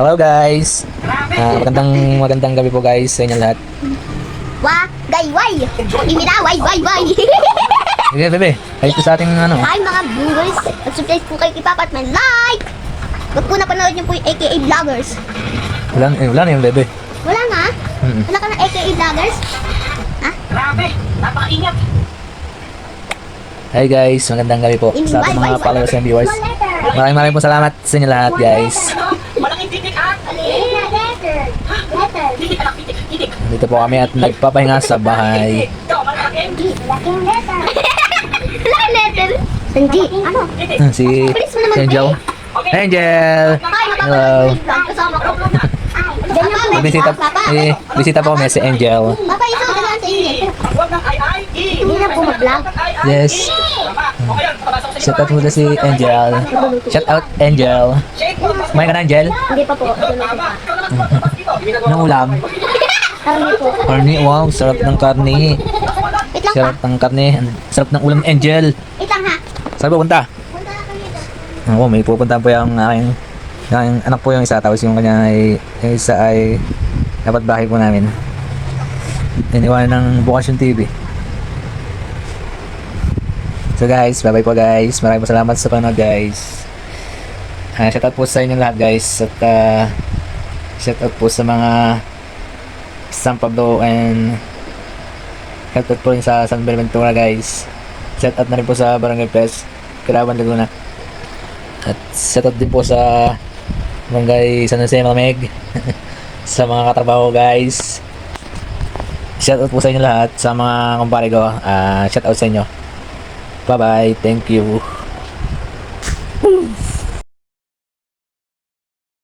Hello guys. Magandang gabi po guys sa inyo lahat. Wah, gayway! Imina, way! Sige bebe, ay ito sa ating ano. Hi mga viewers! Mag-subscribe po kayo kay Papa at may like! Huwag po napanood niyo po yung AKA Vloggers. Wala na yung bebe. Wala nga? Wala ka ng AKA Vloggers? Ha? Grabe, napakaingat. Hi guys, magandang gabi po sa ating mga followers and viewers. Maraming po salamat sa inyo lahat guys. Malaking titik ha? Titik anak, titik. Dito po kami at nagpapahinga sa bahay. Ikaw, malaking Wala letter! Sanji, ano? Si Bilis mo naman, Angel. Angel! Hi, Hello. kasama ko. Ganyan Bisita po kami si Angel. Papa, ito, ganyan sa inyo. Huwag ng ay. Hindi na po mag-vlog. Yes. Shout out muna si Angel. Shout out Angel. Kumain ka na Angel? Hindi pa po. Anong ulam? Karni po. Karni, wow, sarap ng karni. Wait lang Sarap pa. ng karni. Sarap ng ulam Angel. Wait lang ha. Saan pupunta? Punta na kami dito. Oo, may pupunta po yung aking anak po yung isa, tapos yung kanya ay yung isa ay dapat bahay po namin. Iniwan ng Bukasyon TV. So guys, bye bye po guys. Maraming salamat sa panonood guys. Shout out po sa inyo lahat guys. At shout out po sa mga San Pablo and shout out po rin sa San Buenaventura guys. Shout out na rin po sa Barangay Pes, Kirawan, Laguna. At shout out din po sa Barangay San Jose, Malamig. Sa mga katrabaho guys. Shout out po sa inyo lahat. Sa mga kumpare ko, shout out sa inyo. Bye bye, thank you.